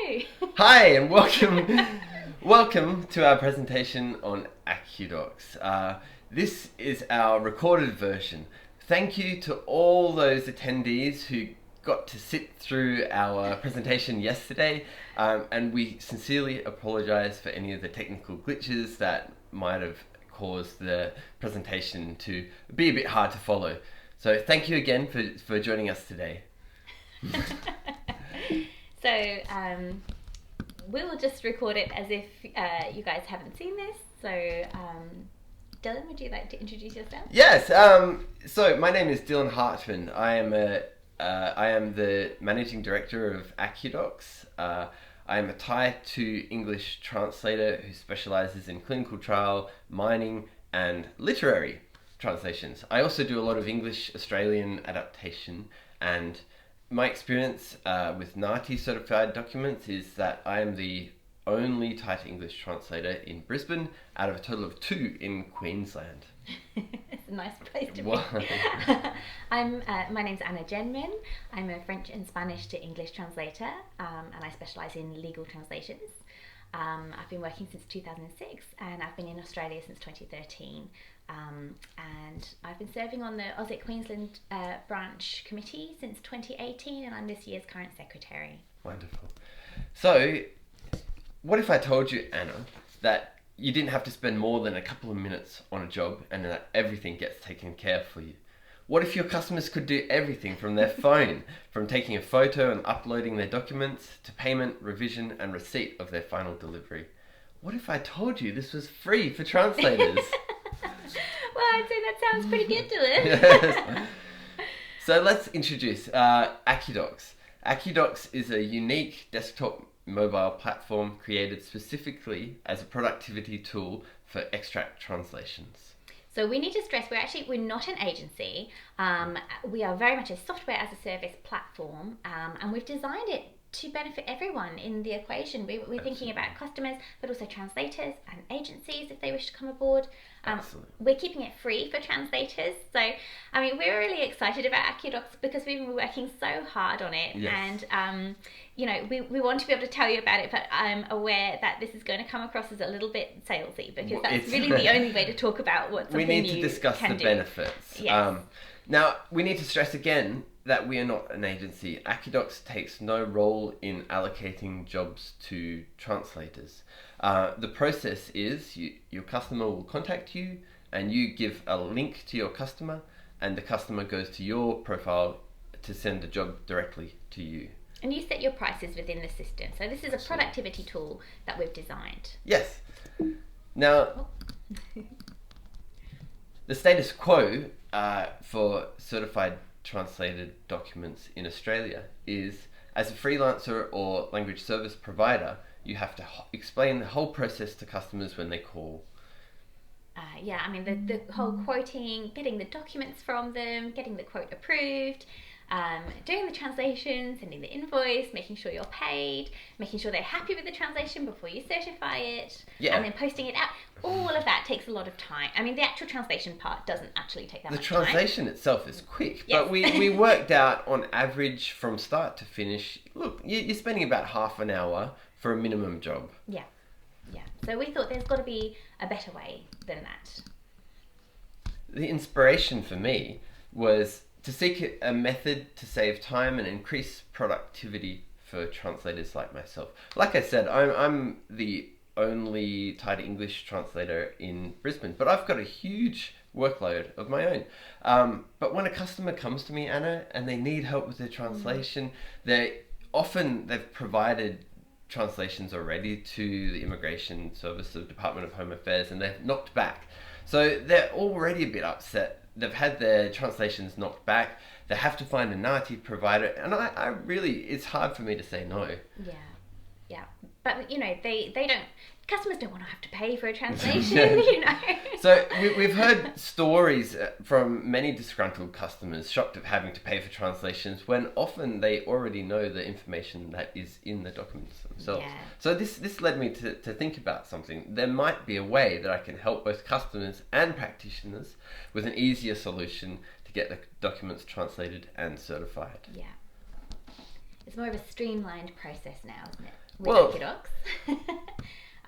Hello. Hi, and welcome to our presentation on AcudocX. This is our recorded version. Thank you to all those attendees who got to sit through our presentation yesterday, and we sincerely apologize for any of the technical glitches that might have caused the presentation to be a bit hard to follow. So thank you again for joining us today. So we'll just record it as if you guys haven't seen this. So Dylan, would you like to introduce yourself? Yes. So my name is Dylan Hartman. I am the managing director of AcudocX. I am a Thai to English translator who specializes in clinical trial, mining, and literary translations. I also do a lot of English Australian adaptation, and my experience with NATI certified documents is that I am the only Thai to English translator in Brisbane out of a total of 2 in Queensland. It's a nice place to be. Wow. My name's Anna Jenmin. I'm a French and Spanish to English translator, and I specialise in legal translations. I've been working since 2006, and I've been in Australia since 2013. And I've been serving on the AUSIT Queensland branch committee since 2018, and I'm this year's current secretary. Wonderful. So, what if I told you, Anna, that you didn't have to spend more than a couple of minutes on a job and that everything gets taken care of for you? What if your customers could do everything from their phone, from taking a photo and uploading their documents to payment, revision, and receipt of their final delivery? What if I told you this was free for translators? Well, I'd say that sounds pretty good, Dylan. Yes. So let's introduce AcudocX. AcudocX is a unique desktop mobile platform created specifically as a productivity tool for extract translations. So we need to stress we're not an agency. We are very much a software as a service platform, and we've designed it to benefit everyone in the equation. We're thinking about customers, but also translators and agencies if they wish to come aboard. We're keeping it free for translators. So, I mean, we're really excited about AcudocX because we've been working so hard on it. Yes. And, we want to be able to tell you about it, but I'm aware that this is going to come across as a little bit salesy because that's really the only way to talk about what something we need to new discuss can the do. benefits. Yes. Now, we need to stress again that we are not an agency. AcudocX takes no role in allocating jobs to translators. The process is your customer will contact you and you give a link to your customer, and the customer goes to your profile to send the job directly to you. And you set your prices within the system. So this is a productivity tool that we've designed. Yes. Now, the status quo for certified translated documents in Australia is, as a freelancer or language service provider, you have to explain the whole process to customers when they call. The whole quoting, getting the documents from them, getting the quote approved, doing the translation, sending the invoice, making sure you're paid, making sure they're happy with the translation before you certify it, and then posting it out. All of that takes a lot of time. I mean, the actual translation part doesn't actually take that much time. The translation itself is quick, but we worked out on average from start to finish, look, you're spending about half an hour for a minimum job. Yeah. So we thought there's got to be a better way than that. The inspiration for me was to seek a method to save time and increase productivity for translators like myself. Like I said, I'm the only Thai to English translator in Brisbane, but I've got a huge workload of my own. But when a customer comes to me, Anna, and they need help with their translation, they've provided translations already to the Immigration Service of Department of Home Affairs, and they've knocked back. So they're already a bit upset. They've had their translations knocked back. They have to find a NATI provider, and I really, it's hard for me to say no. Yeah. But they don't. Customers don't want to have to pay for a translation, So we've heard stories from many disgruntled customers shocked at having to pay for translations when often they already know the information that is in the documents themselves. Yeah. So this led me to think about something. There might be a way that I can help both customers and practitioners with an easier solution to get the documents translated and certified. It's more of a streamlined process now, isn't it? With Well- AcudocX.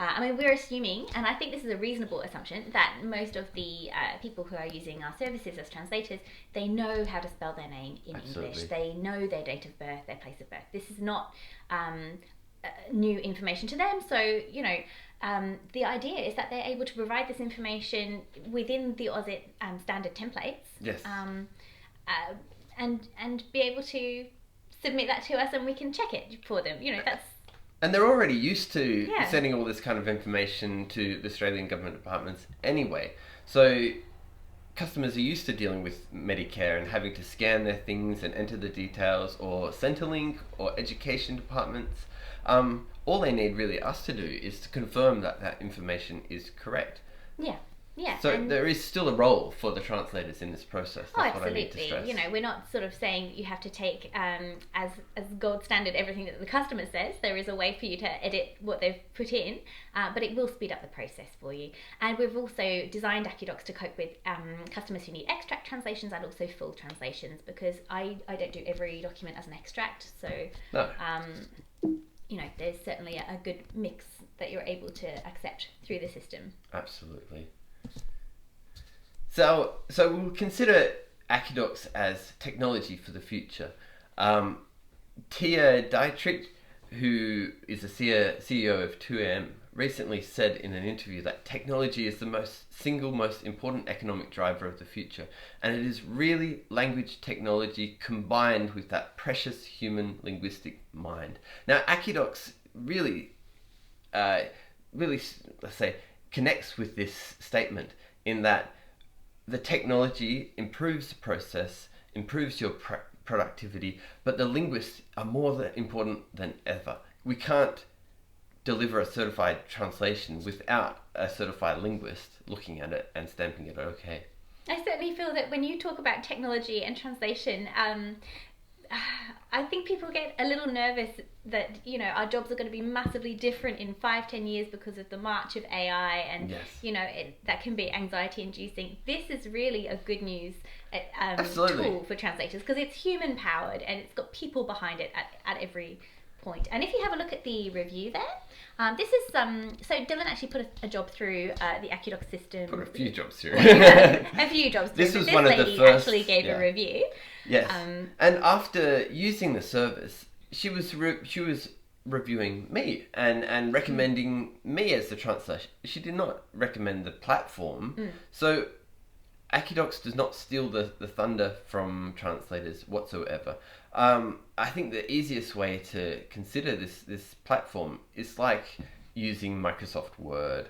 I mean, we're assuming, and I think this is a reasonable assumption, that most of the people who are using our services as translators, they know how to spell their name in Absolutely. English. They know their date of birth, their place of birth. This is not new information to them. So, you know, the idea is that they're able to provide this information within the AUSIT standard templates. Yes. And be able to submit that to us, and we can check it for them. You know, that's... And they're already used to Yeah. sending all this kind of information to the Australian government departments anyway. So customers are used to dealing with Medicare and having to scan their things and enter the details, or Centrelink or education departments. All they need really us to do is to confirm that that information is correct. Yeah. So and there is still a role for the translators in this process. That's what I need to absolutely. stress. You know, we're not sort of saying you have to take as gold standard everything that the customer says. There is a way for you to edit what they've put in, but it will speed up the process for you. And we've also designed AcudocX to cope with customers who need extract translations and also full translations, because I don't do every document as an extract. So No. you know, there's certainly a good mix that you're able to accept through the system. Absolutely. So we'll consider AcudocX as technology for the future. Tia Dietrich, who is the CEO of 2M, recently said in an interview that technology is the single most important economic driver of the future, and it is really language technology combined with that precious human linguistic mind. Now, AcudocX really, let's say, connects with this statement in that the technology improves the process, improves your productivity, but the linguists are more important than ever. We can't deliver a certified translation without a certified linguist looking at it and stamping it okay. I certainly feel that when you talk about technology and translation, I think people get a little nervous that, you know, our jobs are going to be massively different in 5-10 years because of the march of AI, and Yes. you know, that can be anxiety inducing. This is really a good news Absolutely. tool for translators, because it's human powered and it's got people behind it at every point. And if you have a look at the review there, this is so Dylan actually put a job through the AcudocX system. Put a few jobs through. A few jobs through. This was This one of the lady first- actually gave yeah. a review. Yes. And after using the service, she was reviewing me and recommending me as the translator. She did not recommend the platform. So AcudocX does not steal the thunder from translators whatsoever. I think the easiest way to consider this platform is like using Microsoft Word.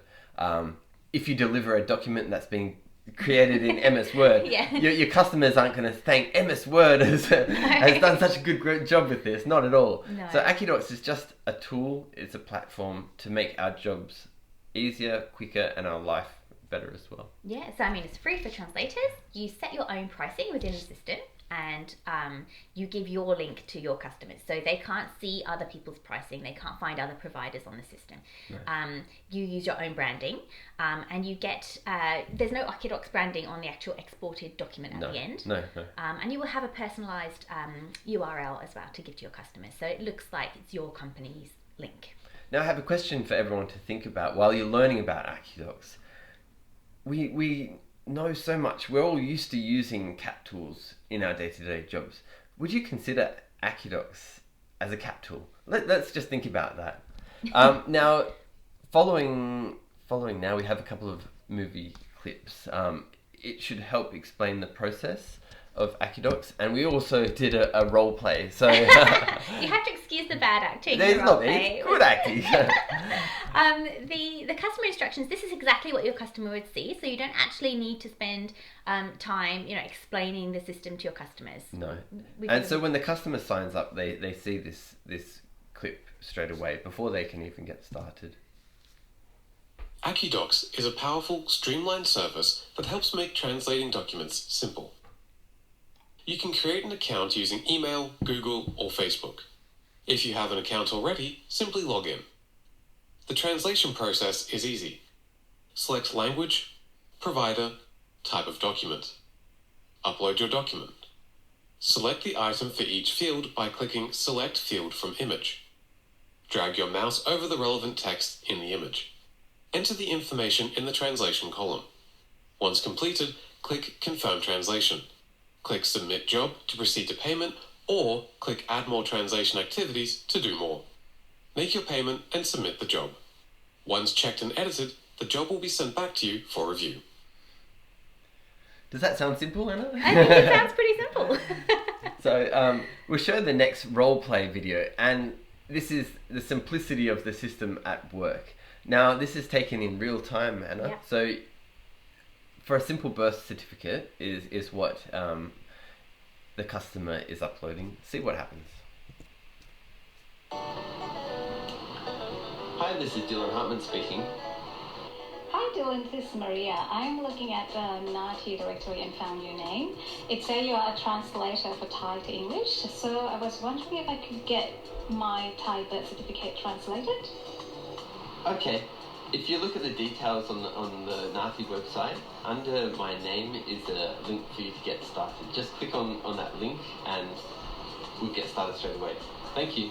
If you deliver a document that's being created in MS Word, Yeah. your customers aren't going to thank MS Word has done such a good job with this. Not at all. No. So AcudocX is just a tool. It's a platform to make our jobs easier, quicker, and our life better as well. Yeah, so I mean, it's free for translators. You set your own pricing within the system, and you give your link to your customers, so they can't see other people's pricing. They can't find other providers on the system. Right. You use your own branding, and you get there's no AcudocX branding on the actual exported document at the end. No. And you will have a personalized URL as well to give to your customers, so it looks like it's your company's link. Now I have a question for everyone to think about while you're learning about AcudocX. We know so much. We're all used to using CAT tools in our day-to-day jobs. Would you consider AcudocX as a CAT tool? Let's just think about that. Now, following now, we have a couple of movie clips. It should help explain the process of AcudocX, and we also did a role play. So You have to excuse the bad acting. there's the not roleplay. me. Good acting. The customer instructions, this is exactly what your customer would see, so you don't actually need to spend time, you know, explaining the system to your customers. No. We And can- so when the customer signs up, they see this clip straight away before they can even get started. AcudocX is a powerful, streamlined service that helps make translating documents simple. You can create an account using email, Google, or Facebook. If you have an account already, simply log in. The translation process is easy. Select language, provider, type of document. Upload your document. Select the item for each field by clicking Select Field from Image. Drag your mouse over the relevant text in the image. Enter the information in the translation column. Once completed, click Confirm Translation. Click Submit Job to proceed to payment, or click Add More Translation Activities to do more. Make your payment and submit the job. Once checked and edited, the job will be sent back to you for review. Does that sound simple, Anna? I think it sounds pretty simple. So we'll show the next role play video, and this is the simplicity of the system at work. Now, this is taken in real time, Anna. Yep. So for a simple birth certificate is what the customer is uploading. See what happens. Hi, this is Dylan Hartman speaking. Hi Dylan, this is Maria. I'm looking at the NATI directory and found your name. It says you are a translator for Thai to English, so I was wondering if I could get my Thai birth certificate translated. Okay, if you look at the details on the NATI website, under my name is a link for you to get started. Just click on that link and we'll get started straight away. Thank you.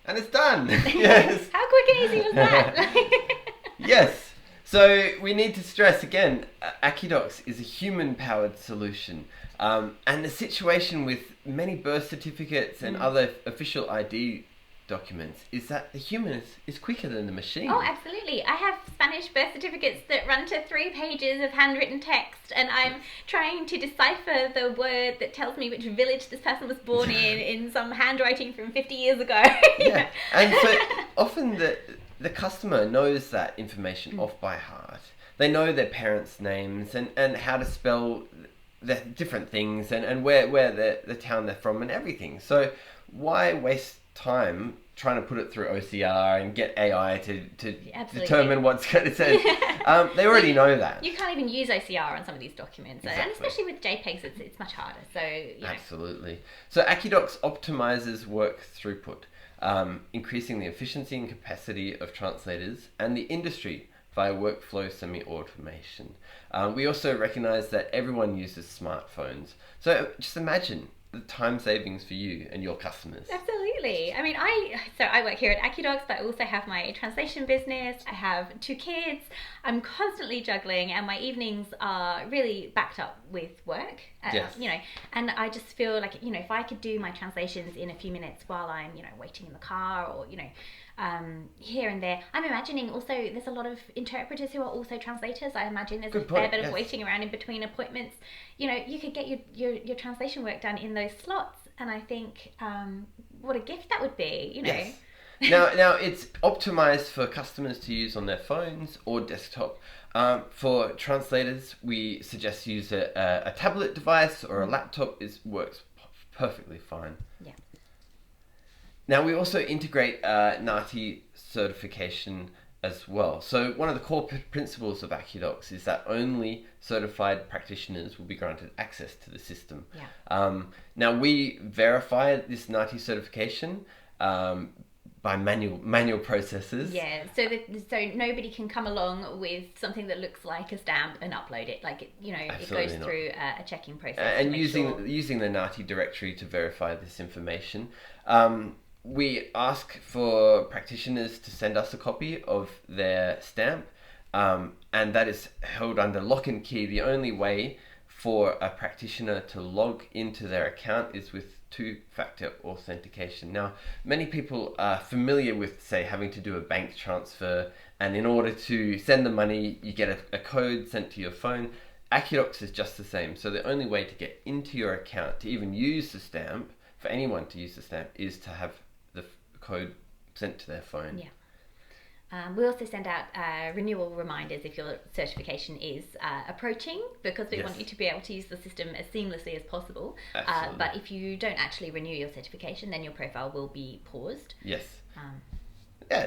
And it's done. Yes. How quick and easy was that? Yes. So we need to stress again, AcudocX is a human-powered solution. And the situation with many birth certificates and other official ID documents is that the human is quicker than the machine. Oh, absolutely. I have Spanish birth certificates that run to 3 pages of handwritten text, and I'm trying to decipher the word that tells me which village this person was born in some handwriting from 50 years ago. Yeah. And so often the customer knows that information off by heart. They know their parents' names and how to spell the different things and where the town they're from and everything. So why waste time trying to put it through OCR and get AI to Absolutely. determine what's going to say. They already know that. You can't even use OCR on some of these documents, and Exactly. especially with JPEGs, it's much harder. So Absolutely. So AcudocX optimizes work throughput, increasing the efficiency and capacity of translators and the industry via workflow semi-automation. We also recognize that everyone uses smartphones. So just imagine the time savings for you and your customers. Absolutely. I mean, I work here at AcudocX, but I also have my translation business. I have 2 kids. I'm constantly juggling, and my evenings are really backed up with work. Yes. And I just feel like, if I could do my translations in a few minutes while I'm, waiting in the car or, here and there. I'm imagining also there's a lot of interpreters who are also translators. I imagine there's a fair bit of waiting around in between appointments. You could get your translation work done in those slots, and I think what a gift that would be. Yes. Now it's optimized for customers to use on their phones or desktop. For translators, we suggest use a tablet device or a laptop. Works perfectly fine. Yeah. Now we also integrate NATI certification as well. So one of the core principles of AcudocX is that only certified practitioners will be granted access to the system. Yeah. Now we verify this NATI certification by manual processes. Yeah, so nobody can come along with something that looks like a stamp and upload it. It goes through a checking process. And using the NATI directory to verify this information. We ask for practitioners to send us a copy of their stamp, and that is held under lock and key. The only way for a practitioner to log into their account is with 2-factor authentication. Now, many people are familiar with, say, having to do a bank transfer, and in order to send the money, you get a code sent to your phone. AcudocX is just the same. So the only way to get into your account, to even use the stamp, for anyone to use the stamp, is to have the code sent to their phone. Yeah. We also send out renewal reminders if your certification is approaching, because we want you to be able to use the system as seamlessly as possible. But if you don't actually renew your certification, then your profile will be paused. Yes.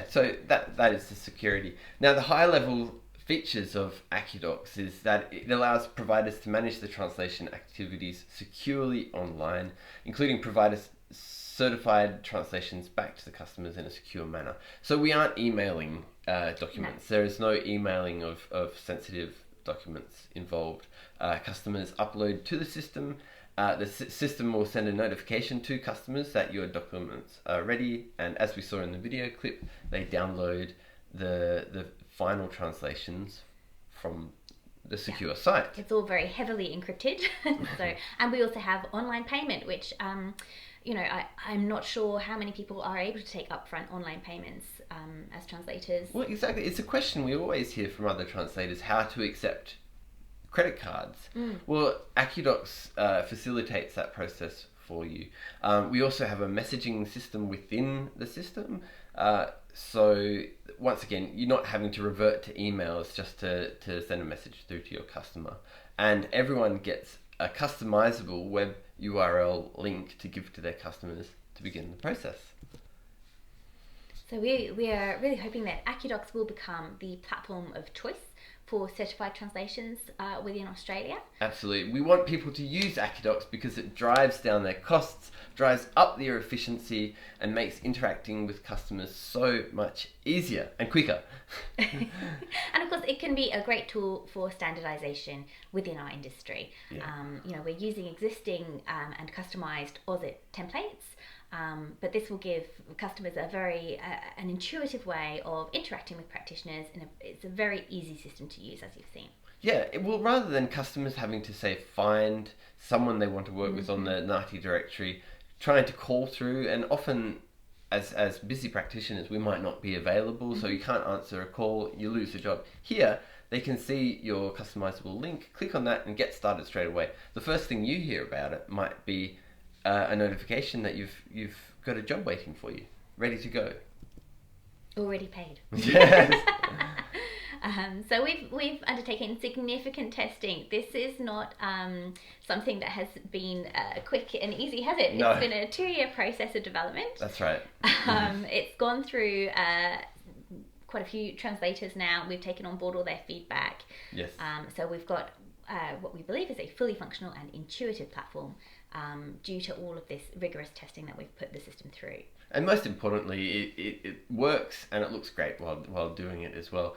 So that is the security. Now, the high level features of AcudocX is that it allows providers to manage the translation activities securely online, including providers certified translations back to the customers in a secure manner. So we aren't emailing documents. No. There is no emailing of sensitive documents involved. Customers upload to the system. The system will send a notification to customers that your documents are ready, and as we saw in the video clip, they download the final translations from the secure site. It's all very heavily encrypted. And we also have online payment, which I'm not sure how many people are able to take upfront online payments as translators. Well, exactly. It's a question we always hear from other translators, how to accept credit cards. Well, AcudocX facilitates that process for you. We also have a messaging system within the system. So once again, you're not having to revert to emails just to send a message through to your customer. And everyone gets a customizable web URL link to give to their customers to begin the process. So we are really hoping that AcudocX will become the platform of choice for certified translations within Australia. Absolutely. We want people to use AcudocX because it drives down their costs, drives up their efficiency, and makes interacting with customers so much easier and quicker. And of course, it can be a great tool for standardization within our industry. Yeah. We're using existing and customized AUSIT templates. But this will give customers an intuitive way of interacting with practitioners, and it's a very easy system to use, as you've seen. Yeah, well, rather than customers having to, say, find someone they want to work with on the NATI directory, trying to call through, and often as busy practitioners, we might not be available, so you can't answer a call, you lose your job. Here, they can see your customizable link, click on that, and get started straight away. The first thing you hear about it might be a notification that you've got a job waiting for you, ready to go. Already paid. Yes. So we've undertaken significant testing. This is not something that has been quick and easy, has it? No. It's been a 2-year process of development. That's right. It's gone through quite a few translators now. We've taken on board all their feedback. Yes. So we've got what we believe is a fully functional and intuitive platform due to all of this rigorous testing that we've put the system through. And most importantly, it works and it looks great while doing it as well.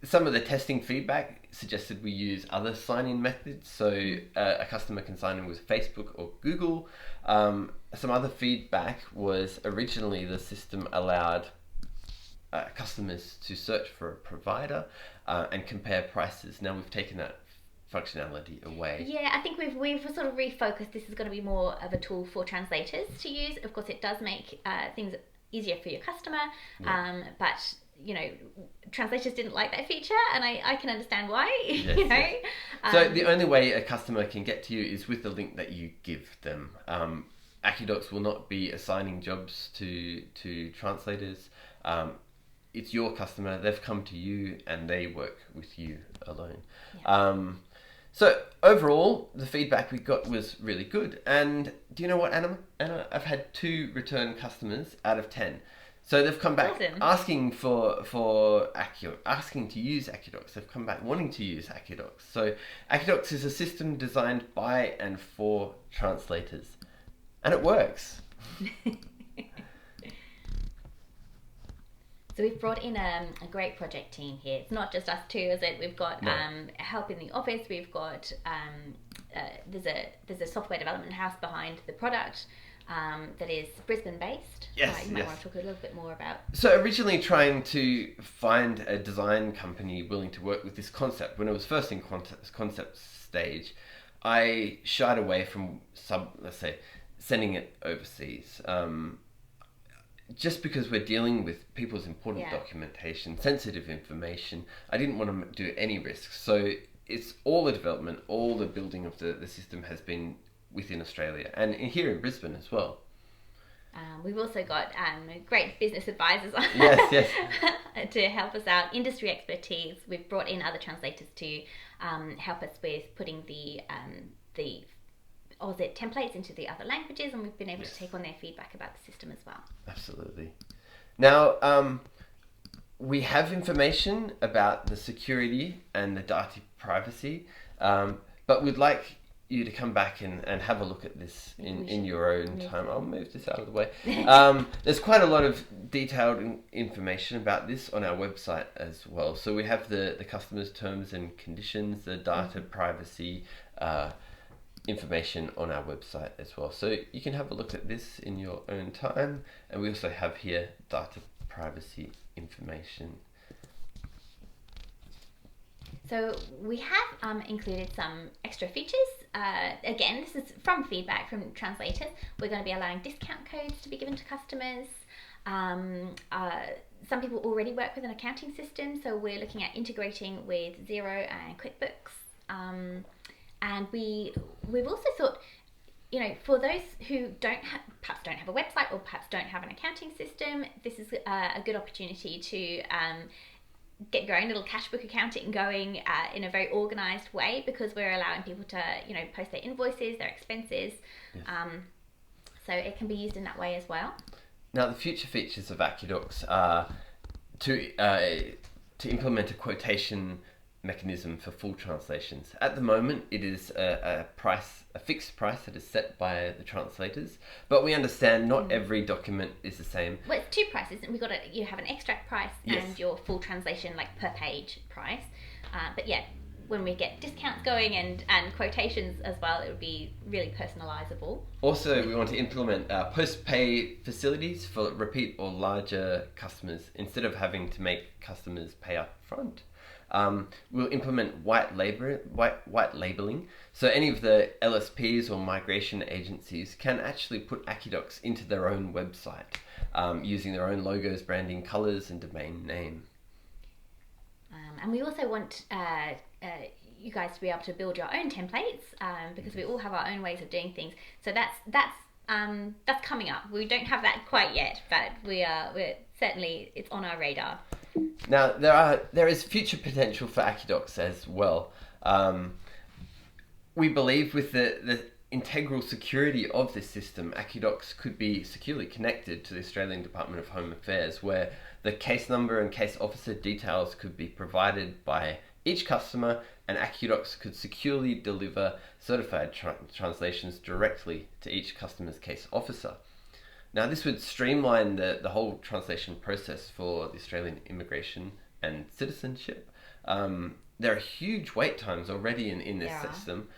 Some of the testing feedback suggested we use other sign-in methods, so a customer can sign in with Facebook or Google. Some other feedback was originally the system allowed customers to search for a provider and compare prices. Now we've taken that functionality away. Yeah, I think we've sort of refocused. This is going to be more of a tool for translators to use. Of course, it does make things easier for your customer, but translators didn't like that feature, and I can understand why. Yes, yes. So the only way a customer can get to you is with the link that you give them. AcudocX will not be assigning jobs to translators. It's your customer, they've come to you and they work with you alone. Yeah. So overall, the feedback we got was really good. And do you know what, Anna? I've had 2 return customers out of 10. So they've come back asking asking to use AcudocX. They've come back wanting to use AcudocX. So AcudocX is a system designed by and for translators. And it works. So we've brought in a great project team here. It's not just us 2, is it? We've got help in the office. We've got there's a software development house behind the product that is Brisbane based. Yes, you might want to talk a little bit more about. So originally trying to find a design company willing to work with this concept, when it was first in concept stage, I shied away from sending it overseas. Just because we're dealing with people's important documentation, sensitive information, I didn't want to do any risks. So it's all the development, all the building of the system has been within Australia and here in Brisbane as well. We've also got great business advisors yes. to help us out, industry expertise. We've brought in other translators to help us with putting the AUSIT templates into the other languages, and we've been able to take on their feedback about the system as well. Absolutely. Now, we have information about the security and the data privacy, but we'd like you to come back and have a look at this in your own time. I'll move this out of the way. There's quite a lot of detailed information about this on our website as well. So we have the customers' terms and conditions, the data privacy information on our website as well. So you can have a look at this in your own time. And we also have here data privacy information. So we have included some extra features. Again, this is from feedback from translators. We're going to be allowing discount codes to be given to customers. Some people already work with an accounting system, so we're looking at integrating with Xero and QuickBooks. And we've also thought, for those who perhaps don't have a website or perhaps don't have an accounting system, this is a good opportunity to get your own little cash book accounting going in a very organised way, because we're allowing people to post their invoices, their expenses. Yes. So it can be used in that way as well. Now the future features of AcudocX are to implement a quotation mechanism for full translations. At the moment, it is a fixed price that is set by the translators, but we understand not every document is the same. Well, it's 2 prices. You have an extract price and your full translation, like per page price. But yeah, when we get discounts going and quotations as well, it would be really personalisable. Also, we want to implement post-pay facilities for repeat or larger customers instead of having to make customers pay up front. We'll implement white labeling, so any of the LSPs or migration agencies can actually put AcudocX into their own website using their own logos, branding, colours and domain name. And we also want you guys to be able to build your own templates because we all have our own ways of doing things. So that's coming up. We don't have that quite yet, but we're certainly, it's on our radar. Now, there is future potential for AcudocX as well. We believe with the integral security of this system, AcudocX could be securely connected to the Australian Department of Home Affairs, where the case number and case officer details could be provided by each customer, and AcudocX could securely deliver certified translations directly to each customer's case officer. Now, this would streamline the whole translation process for the Australian immigration and citizenship. There are huge wait times already in this system.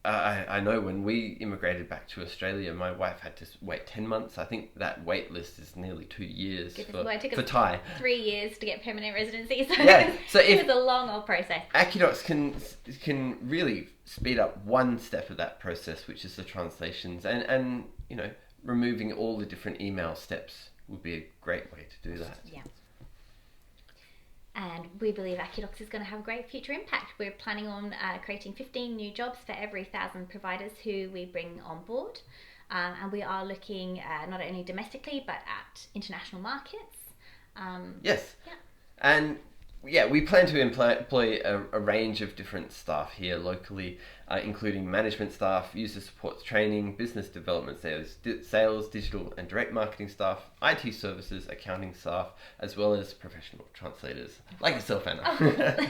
I know when we immigrated back to Australia, my wife had to wait 10 months. I think that wait list is nearly 2 years for Thai. 3 years to get permanent residency. So, so it was a long old process. AcudocX can really speed up one step of that process, which is the translations, and you know, removing all the different email steps would be a great way to do that. Yeah. And we believe AcudocX is going to have a great future impact. We're planning on creating 15 new jobs for every 1,000 providers who we bring on board. And we are looking not only domestically, but at international markets. Yes. Yeah. And yeah, we plan to employ a range of different staff here locally, including management staff, user support training, business development sales, digital and direct marketing staff, IT services, accounting staff, as well as professional translators, like yourself, Anna.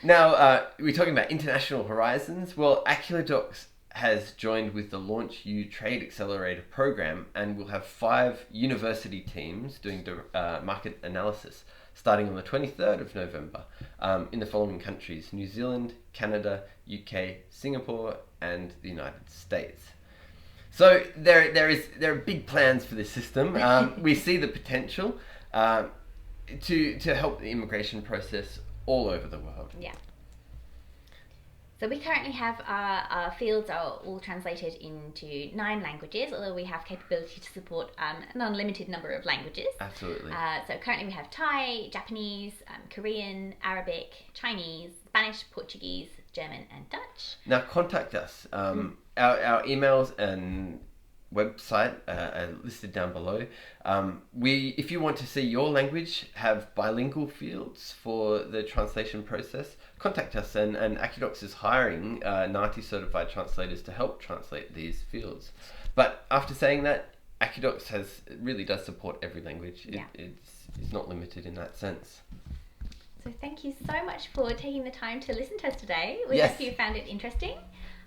Now, we're talking about international horizons. Well, AcudocX has joined with the Launch U Trade Accelerator program, and we'll have 5 university teams doing market analysis starting on the 23rd of November in the following countries: New Zealand, Canada, UK, Singapore, and the United States. So there are big plans for this system. We see the potential to help the immigration process all over the world. Yeah. So we currently have our fields are all translated into 9 languages, although we have capability to support an unlimited number of languages. Absolutely. So currently we have Thai, Japanese, Korean, Arabic, Chinese, Spanish, Portuguese, German, and Dutch. Now contact us. Our emails and website are listed down below. If you want to see your language have bilingual fields for the translation process, contact us, and AcudocX is hiring NATI certified translators to help translate these fields. But after saying that, AcudocX really does support every language. It's not limited in that sense. So thank you so much for taking the time to listen to us today. We Yes. hope you found it interesting,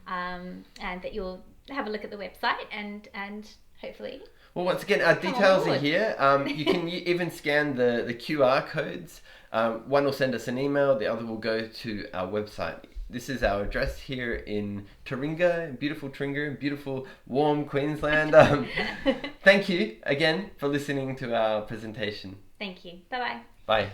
and that you'll have a look at the website and hopefully. Well, once again, our details are board. here. You can even scan the QR codes. One will send us an email, the other will go to our website. This is our address here in Taringa, beautiful, warm Queensland. Thank you again for listening to our presentation. Thank you. Bye-bye. Bye.